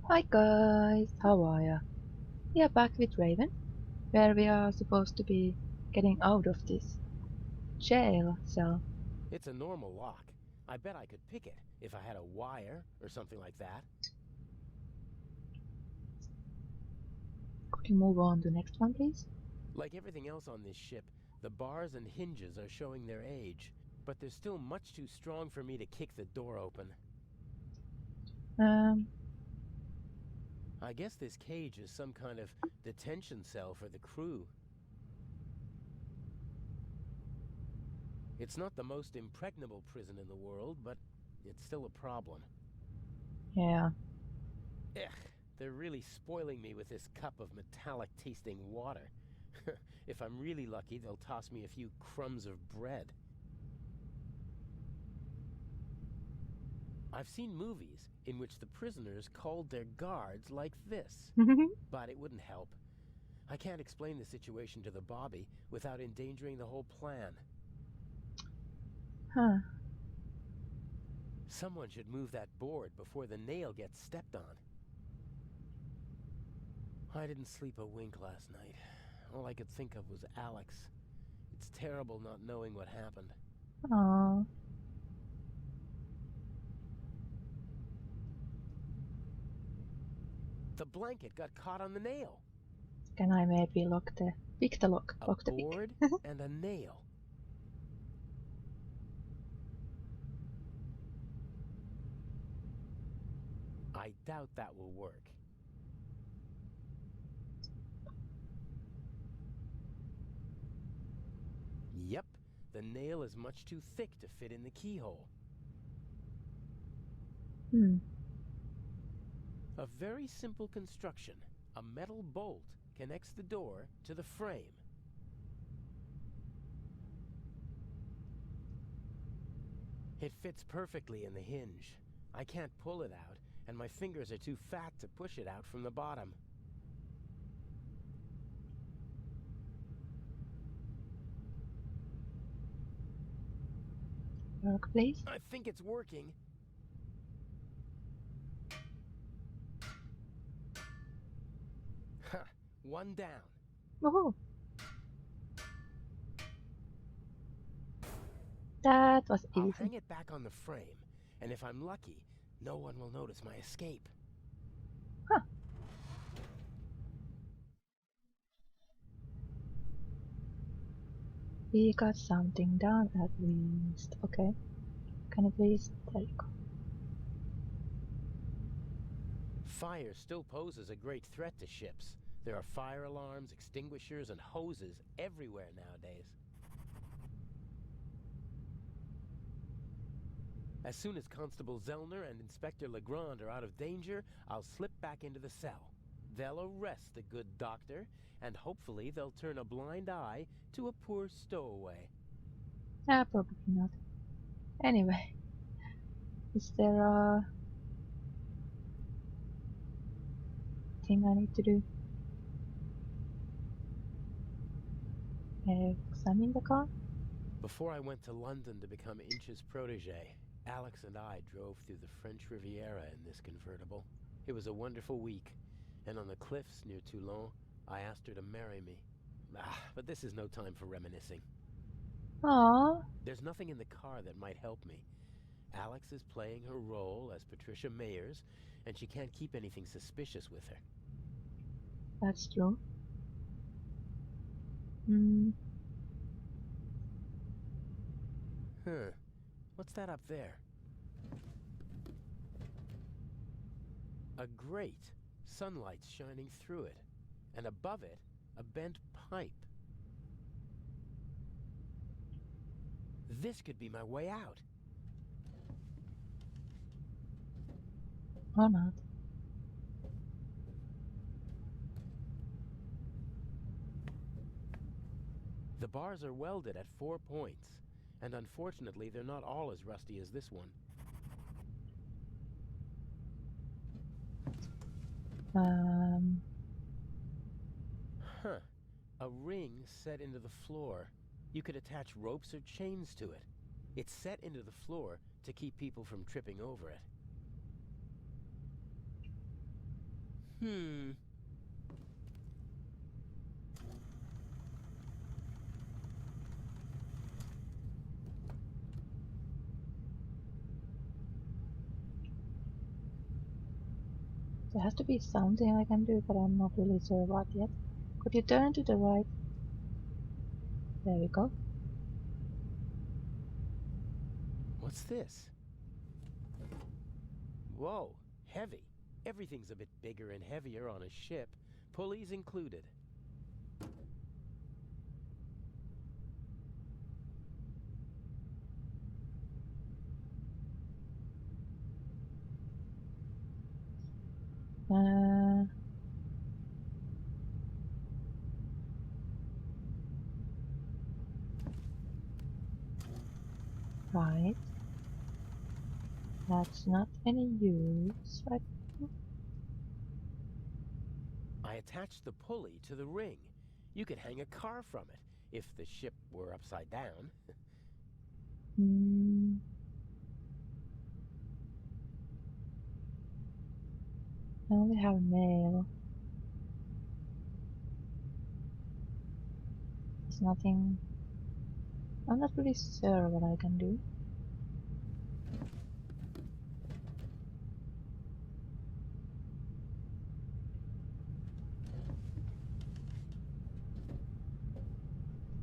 Hi guys, how are ya? We are back with Raven, where we are supposed to be getting out of this jail cell. It's a normal lock. I bet I could pick it if I had a wire or something like that. Could you move on to next one, please? Like everything else on this ship, the bars and hinges are showing their age, but they're still much too strong for me to kick the door open. Um, I guess this cage is some kind of detention cell for the crew. It's not the most impregnable prison in the world, but it's still a problem. yeah. Ugh, they're really spoiling me with this cup of metallic-tasting water. If I'm really lucky, they'll toss me a few crumbs of bread. I've seen movies in which the prisoners called their guards like this, but it wouldn't help. I can't explain the situation to the Bobby without endangering the whole plan. Huh. Someone should move that board before the nail gets stepped on. I didn't sleep a wink last night. All I could think of was Alex. It's terrible not knowing what happened. Oh, The blanket got caught on the nail. can I maybe pick the lock, A lock the pick? board and a nail. I doubt that will work. Yep, the nail is much too thick to fit in the keyhole. Hmm. A very simple construction. A metal bolt connects the door to the frame. It fits perfectly in the hinge. I can't pull it out, and my fingers are too fat to push it out from the bottom. Work, please. I think it's working. Ha! One down. Woohoo! That was I'll easy. hang it back on the frame, and if I'm lucky, no one will notice my escape. Huh. We got something done at least. Okay. Can you please? There you go. Fire still poses a great threat to ships. There are fire alarms, extinguishers, and hoses everywhere nowadays. As soon as Constable Zellner and Inspector Legrand are out of danger, I'll slip back into the cell. They'll arrest the good doctor, and hopefully they'll turn a blind eye to a poor stowaway. Ah, probably not. Anyway, is there a thing I need to do? Examine the car? Before I went to London to become Inch's protege, Alex and I drove through the French Riviera in this convertible. It was a wonderful week, and on the cliffs near Toulon, I asked her to marry me. But this is no time for reminiscing. Aww. There's nothing in the car that might help me. Alex is playing her role as Patricia Mayers, and she can't keep anything suspicious with her. That's true. Hmm. Huh. What's that up there? A grate. Sunlight's shining through it. And above it, a bent pipe. This could be my way out. Or not. The bars are welded at 4 points, and unfortunately they're not all as rusty as this one. Um. Huh. A ring set into the floor. You could attach ropes or chains to it. It's set into the floor to keep people from tripping over it. Hmm. There has to be something I can do, but I'm not really sure what yet. Could you turn to the right? There we go. What's this? Whoa, heavy. Everything's a bit bigger and heavier on a ship, pulleys included. Uh, right. That's not any use, right? I attached the pulley to the ring. You could hang a car from it, if the ship were upside down. Hmm. I only have mail. There's nothing. I'm not really sure what I can do.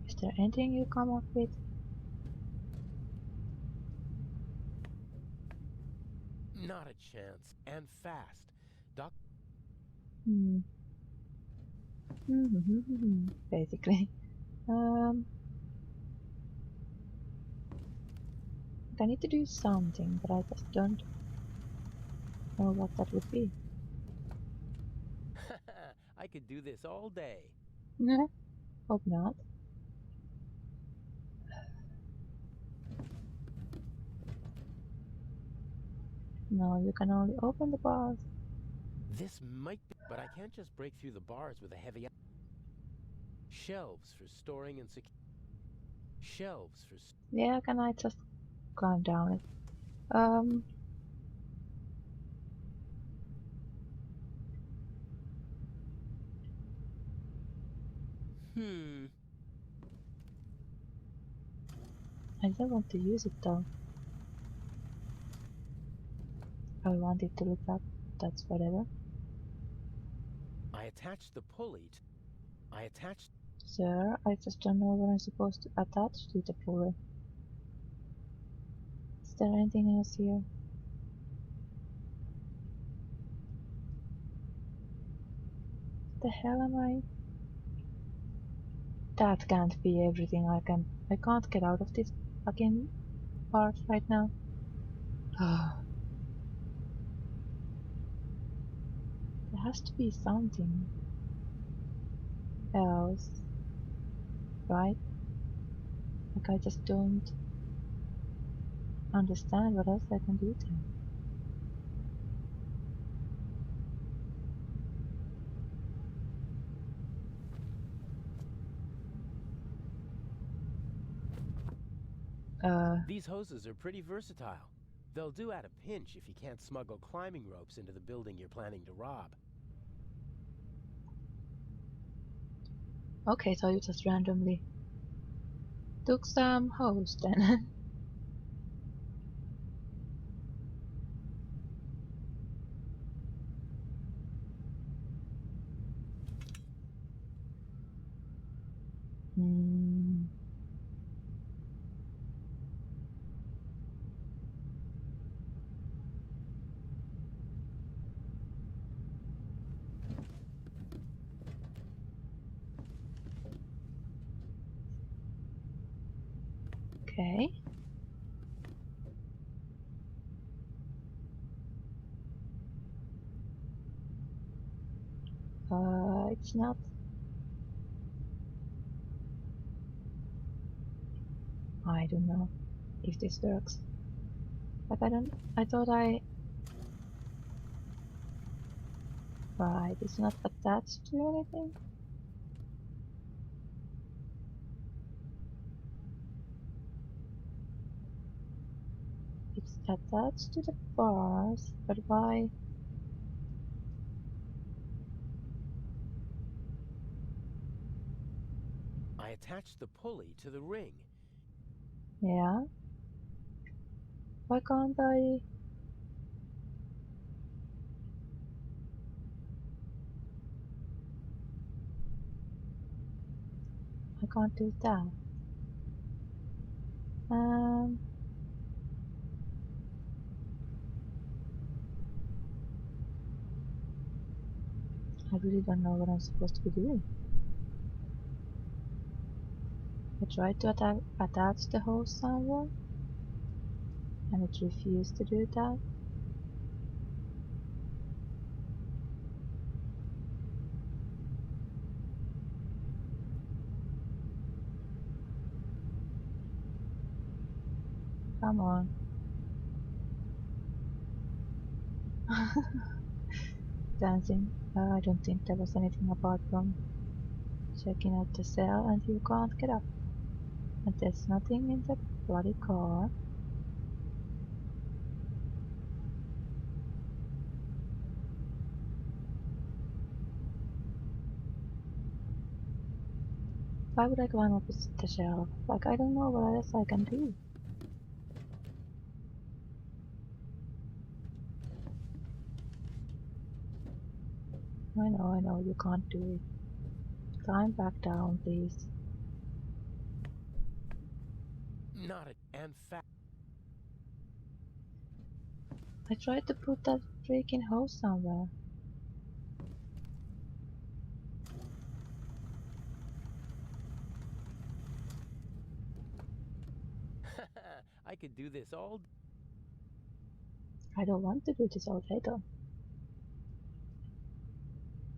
Is there anything you come up with? Not a chance. And fast. Doc. Hmm. Basically. Um. I need to do something, but I just don't know what that would be. I could do this all day. Nah, hope not. No, you can only open the bars. This might be, but I can't just break through the bars with a heavy. Shelves for storing and shelves for. Yeah, can I just climb down it? Um. Hmm. I don't want to use it though. I want it to look up. That's whatever. I attached the pulley. I attached. Sir, I just don't know what I'm supposed to attach to the pulley. Is there anything else here? The hell am I? That can't be everything I can't get out of this fucking part right now. There has to be something else, right? Like I just don't understand what else I can do then. These hoses are pretty versatile. They'll do at a pinch if you can't smuggle climbing ropes into the building you're planning to rob. Okay, so you just randomly took some hose then. Hmm. Okay. It's not. I don't know if this works. Like I thought right, it's not attached to anything. It's attached to the bars, but why? I attached the pulley to the ring. Yeah? Why can't I? I can't do that. I really don't know what I'm supposed to be doing. I tried to attach the hose somewhere, and it refused to do that. Come on. Dancing. I don't think there was anything apart from checking out the cell and you can't get up. And there's nothing in the bloody car. Why would I climb up the shelf? Like, I don't know what else I can do. I know, you can't do it. Climb back down, please. Not it. And fast. I tried to put that freaking hose somewhere. I could do this all. I don't want to do this all day though.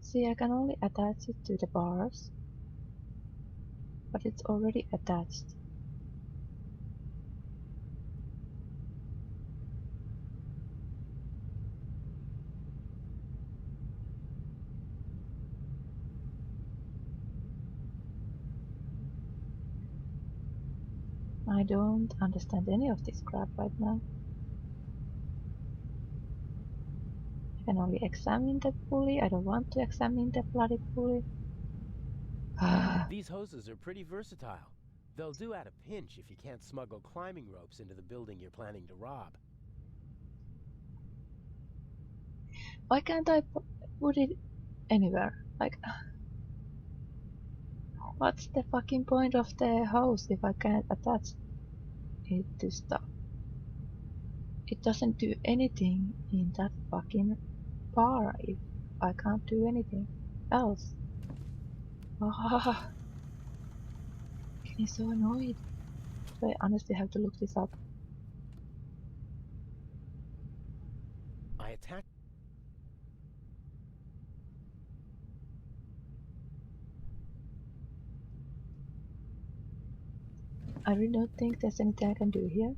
See, I can only attach it to the bars, but it's already attached. I don't understand any of this crap right now. I can only examine the pulley. I don't want to examine the bloody pulley. These hoses are pretty versatile. They'll do at a pinch if you can't smuggle climbing ropes into the building you're planning to rob. Why can't I put it anywhere? Like, what's the fucking point of the hose if I can't attach it to stuff? It doesn't do anything in that fucking bar if I can't do anything else. Ah, getting so annoyed. I honestly have to look this up. I attached. I really don't think there's anything I can do here.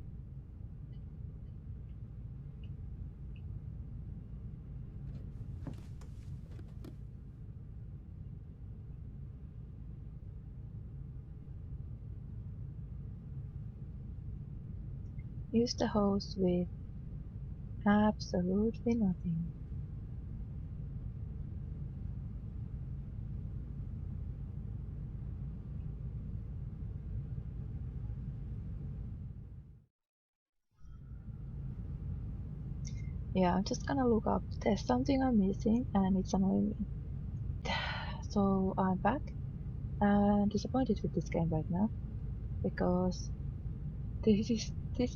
Use the hose with absolutely nothing. Yeah, I'm just gonna look up. There's something I'm missing and it's annoying me. So I'm back and disappointed with this game right now because this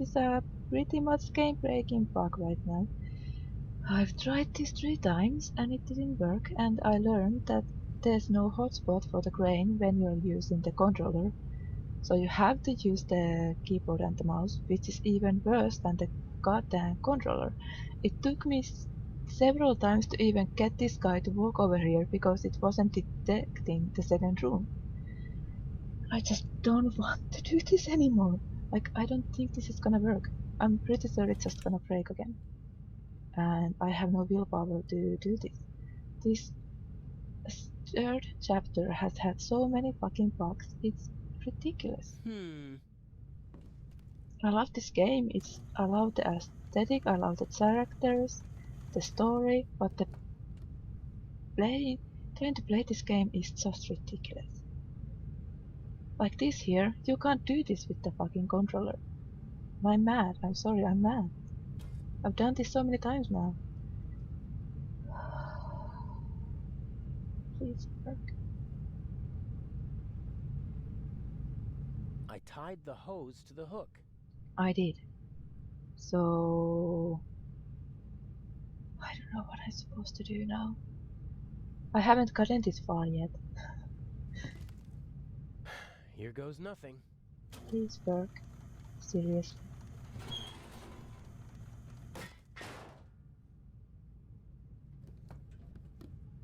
is a pretty much game breaking bug right now. I've tried this 3 times and it didn't work, and I learned that there's no hotspot for the crane when you're using the controller. So you have to use the keyboard and the mouse, which is even worse than the goddamn controller. It took me several times to even get this guy to walk over here because it wasn't detecting the second room. I just don't want to do this anymore. Like, I don't think this is gonna work. I'm pretty sure it's just gonna break again. And I have no willpower to do this. This third chapter has had so many fucking bugs, it's ridiculous. I love this game, I love the aesthetic, I love the characters, the story, but trying to play this game is just ridiculous. Like this here, you can't do this with the fucking controller. I'm mad. I'm sorry, I'm mad. I've done this so many times now. Please work. I tied the hose to the hook. I did. So I don't know what I'm supposed to do now. I haven't gotten this far yet. Here goes nothing. Please work. Seriously.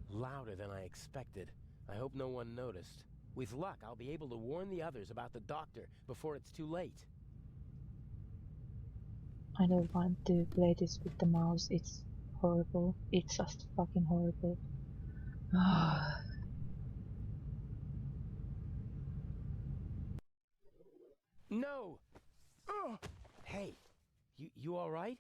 Louder than I expected. I hope no one noticed. With luck, I'll be able to warn the others about the doctor before it's too late. I don't want to play this with the mouse. It's horrible. It's just fucking horrible. No! Hey, you all right?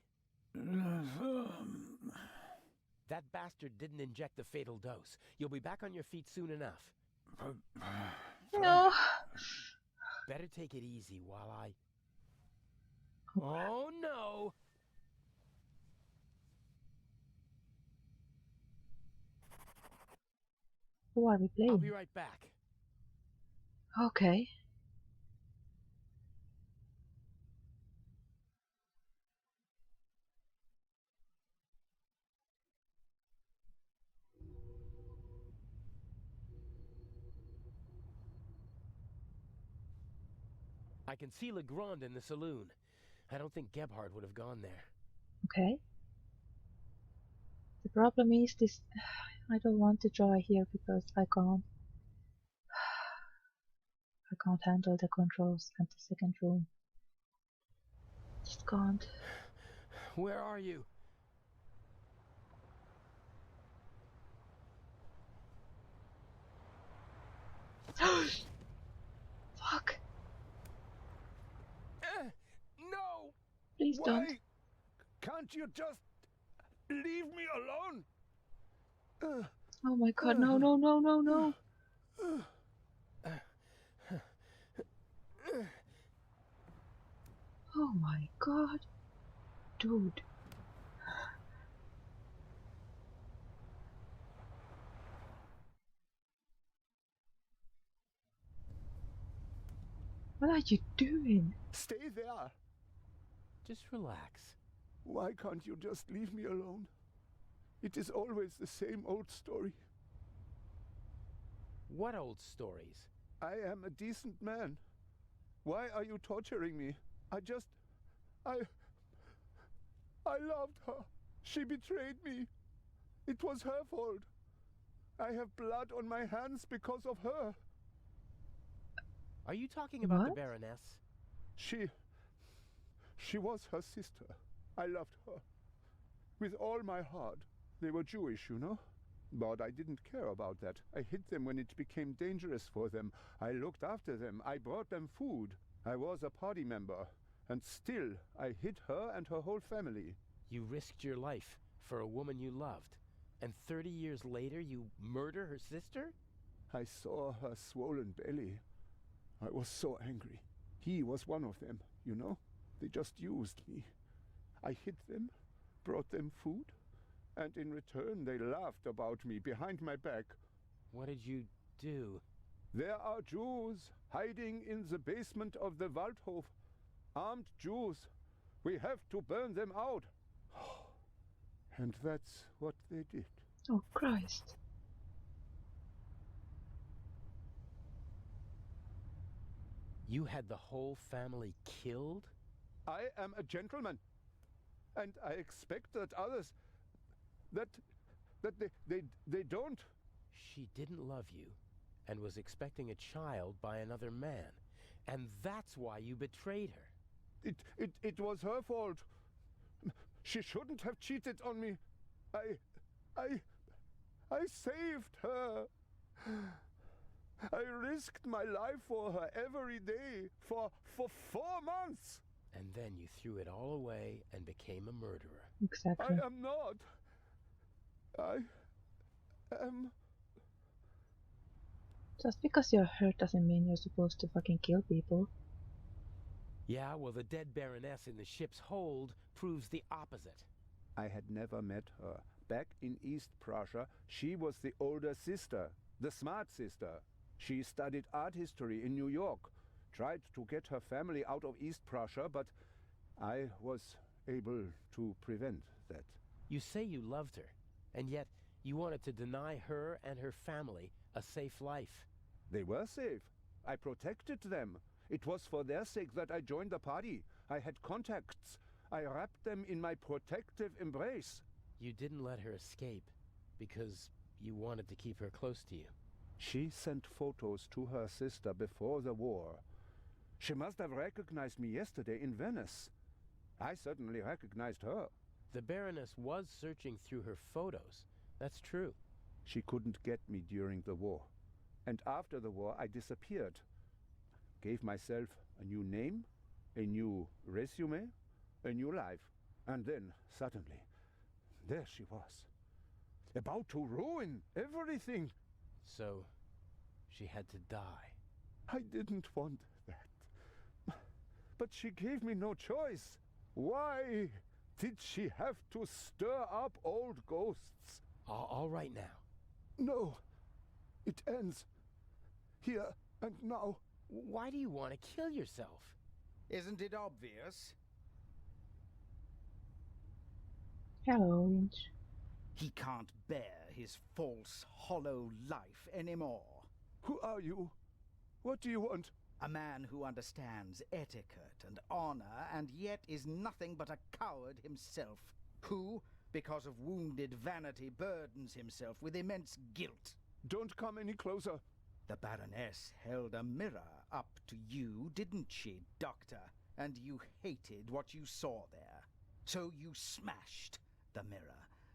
That bastard didn't inject the fatal dose. You'll be back on your feet soon enough. No. Better take it easy while I... Okay. Oh, no! Who are we I'll be playing? right back. Okay. I can see Legrand in the saloon. I don't think Gebhardt would have gone there. Okay. The problem is this. I don't want to try here because I can't handle the controls and the second room. Just can't. Where are you? Fuck. No! Please don't. Why can't you just leave me alone? Oh my god, no, no, no, no, no. Oh my god. Dude. What are you doing? Stay there. Just relax. Why can't you just leave me alone? It is always the same old story. What old stories? I am a decent man. Why are you torturing me? I loved her. She betrayed me. It was her fault. I have blood on my hands because of her. Are you talking about the What? Baroness? She was her sister. I loved her. With all my heart. They were Jewish, you know? But I didn't care about that. I hid them when it became dangerous for them. I looked after them. I brought them food. I was a party member. And still, I hid her and her whole family. You risked your life for a woman you loved. And 30 years later, you murder her sister? I saw her swollen belly. I was so angry. He was one of them, you know? They just used me. I hid them, brought them food, and in return they laughed about me behind my back. What did you do? There are Jews hiding in the basement of the Waldhof. Armed Jews. We have to burn them out. And that's what they did. Oh Christ. You had the whole family killed? I am a gentleman. And I expect that others... that they don't... She didn't love you and was expecting a child by another man. And that's why you betrayed her. It was her fault. She shouldn't have cheated on me. I saved her. I risked my life for her every day for 4 months. And then you threw it all away and became a murderer. Exactly. I am not. I am... Just because you're hurt doesn't mean you're supposed to fucking kill people. Yeah, well, the dead Baroness in the ship's hold proves the opposite. I had never met her. Back in East Prussia, she was the older sister, the smart sister. She studied art history in New York, tried to get her family out of East Prussia, but I was able to prevent that. You say you loved her, and yet you wanted to deny her and her family a safe life. They were safe. I protected them. It was for their sake that I joined the party. I had contacts. I wrapped them in my protective embrace. You didn't let her escape because you wanted to keep her close to you. She sent photos to her sister before the war. She must have recognized me yesterday in Venice. I certainly recognized her. The Baroness was searching through her photos. That's true. She couldn't get me during the war. And after the war, I disappeared. Gave myself a new name, a new resume, a new life. And then, suddenly, there she was. About to ruin everything. So, she had to die. I didn't want that. But she gave me no choice. Why did she have to stir up old ghosts? All right now. No. It ends. Here and now. Why do you want to kill yourself? Isn't it obvious? Hello, Lynch. He can't bear his false, hollow life anymore. Who are you? What do you want? A man who understands etiquette and honor, and yet is nothing but a coward himself. Who, because of wounded vanity, burdens himself with immense guilt. Don't come any closer. The Baroness held a mirror up to you, didn't she, Doctor? And you hated what you saw there. So you smashed the mirror.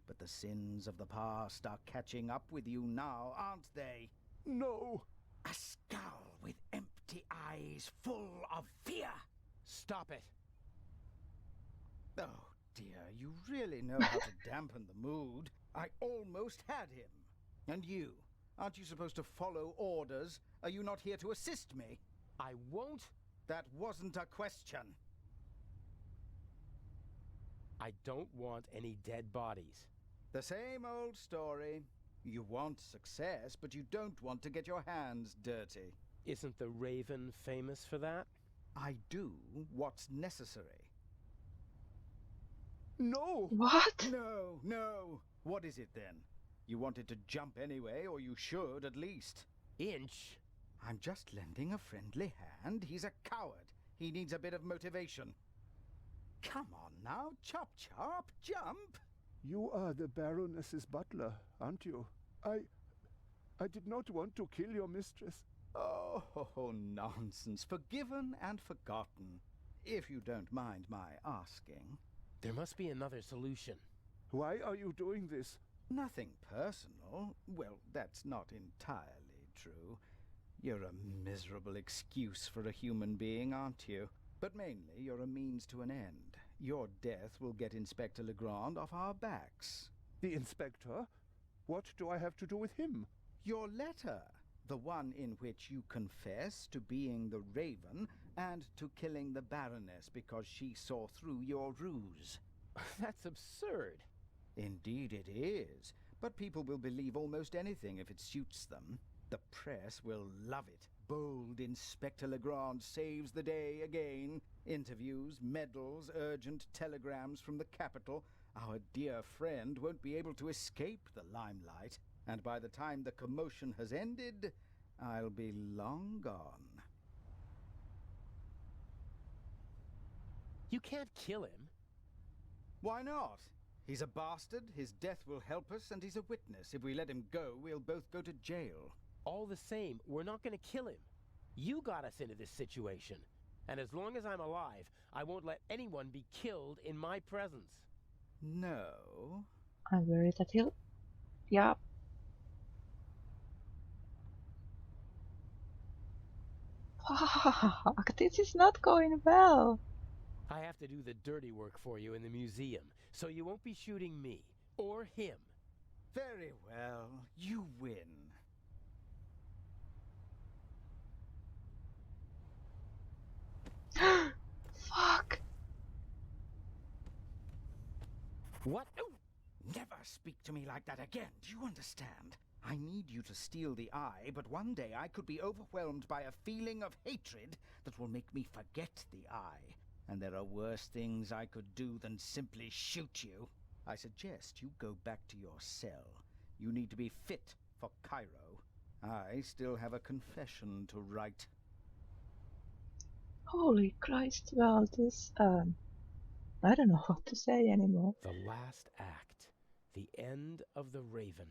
But the sins of the past are catching up with you now, aren't they? No. A skull with empty eyes full of fear. Stop it. Oh dear, you really know how to dampen the mood. I almost had him. And you? Aren't you supposed to follow orders? Are you not here to assist me? I won't. That wasn't a question. I don't want any dead bodies. The same old story. You want success, but you don't want to get your hands dirty. Isn't the Raven famous for that? I do what's necessary. No. What? No, no. What is it then? You wanted to jump anyway, or you should at least. Inch? I'm just lending a friendly hand. He's a coward. He needs a bit of motivation. Come on now, chop chop, jump. You are the Baroness's butler, aren't you? I did not want to kill your mistress. Oh, nonsense. Forgiven and forgotten. If you don't mind my asking. There must be another solution. Why are you doing this? Nothing personal. Well, that's not entirely true. You're a miserable excuse for a human being, aren't you? But mainly, you're a means to an end. Your death will get Inspector Legrand off our backs. The inspector? What do I have to do with him? Your letter. The one in which you confess to being the Raven and to killing the Baroness because she saw through your ruse. That's absurd. Indeed it is. But people will believe almost anything if it suits them. The press will love it. Bold Inspector Legrand saves the day again. Interviews, medals, urgent telegrams from the capital. Our dear friend won't be able to escape the limelight. And by the time the commotion has ended, I'll be long gone. You can't kill him. Why not? He's a bastard, his death will help us, and he's a witness. If we let him go, we'll both go to jail. All the same, we're not going to kill him. You got us into this situation. And as long as I'm alive, I won't let anyone be killed in my presence. No. I'm worried that he'll... Yeah. Fuck, this is not going well. I have to do the dirty work for you in the museum, so you won't be shooting me, or him. Very well, you win. What? Oh, Never speak to me like that again, do you understand? I need you to steal the eye, but one day I could be overwhelmed by a feeling of hatred that will make me forget the eye. And there are worse things I could do than simply shoot you. I suggest you go back to your cell. You need to be fit for Cairo. I still have a confession to write. Holy Christ, well, this, I don't know what to say anymore. the last act. The end of the Raven.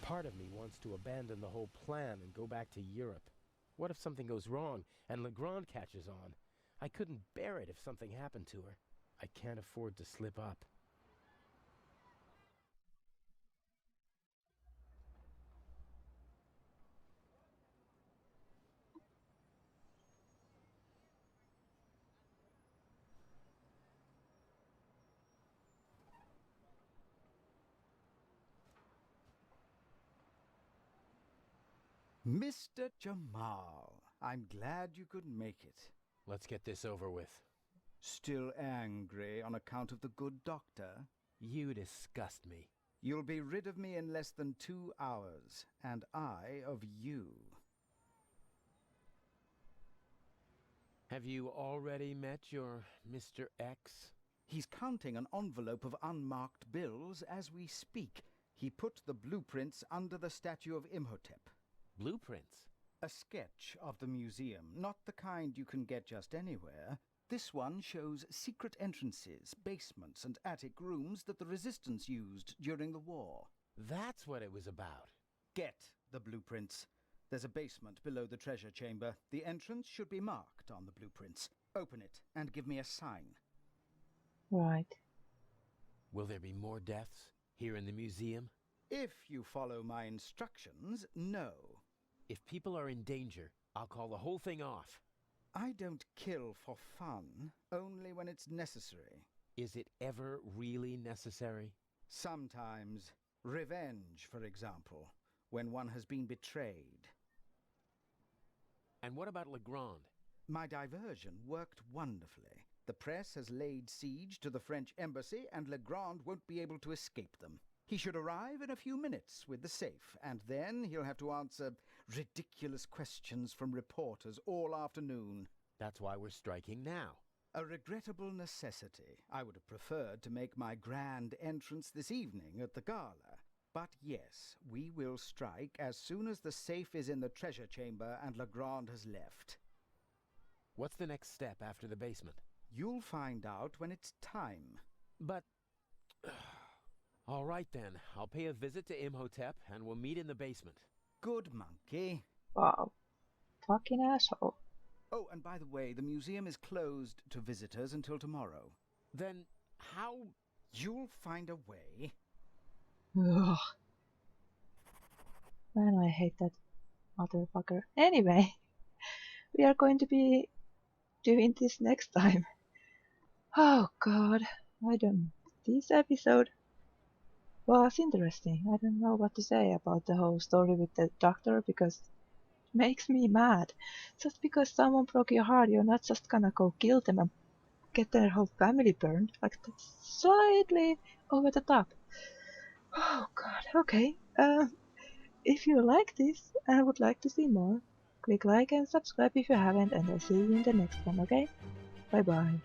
Part of me wants to abandon the whole plan and go back to Europe. What if something goes wrong and Legrand catches on? I couldn't bear it if something happened to her. I can't afford to slip up. Mr. Jamal, I'm glad you could make it. Let's get this over with. Still angry on account of the good doctor? You disgust me. You'll be rid of me in less than 2 hours, and I of you. Have you already met your Mr. X? He's counting an envelope of unmarked bills as we speak. He put the blueprints under the statue of Imhotep. Blueprints? A sketch of the museum, not the kind you can get just anywhere. This one shows secret entrances, basements, and attic rooms that the Resistance used during the war. That's what it was about. Get the blueprints. There's a basement below the treasure chamber. The entrance should be marked on the blueprints. Open it and give me a sign. Right. Will there be more deaths here in the museum? If you follow my instructions, no. If people are in danger, I'll call the whole thing off. I don't kill for fun, only when it's necessary. Is it ever really necessary? Sometimes. Revenge, for example, when one has been betrayed. And what about Legrand? My diversion worked wonderfully. The press has laid siege to the French embassy, and Legrand won't be able to escape them. He should arrive in a few minutes with the safe, and then he'll have to answer ridiculous questions from reporters all afternoon. That's why we're striking now. A regrettable necessity. I would have preferred to make my grand entrance this evening at the gala. But yes, we will strike as soon as the safe is in the treasure chamber and Legrand has left. What's the next step after the basement? You'll find out when it's time. But... all right then, I'll pay a visit to Imhotep and we'll meet in the basement. Good monkey. Wow. Fucking asshole. Oh, and by the way, the museum is closed to visitors until tomorrow. Then how... You'll find a way. Ugh. Man, I hate that motherfucker. Anyway, we are going to be doing this next time. Oh god, I don't... This episode was interesting. I don't know what to say about the whole story with the doctor because it makes me mad. Just because someone broke your heart, you're not just gonna go kill them and get their whole family burned. Like, that's slightly over the top. Oh god, okay. If you like this and would like to see more, click like and subscribe if you haven't, and I'll see you in the next one, okay? Bye bye.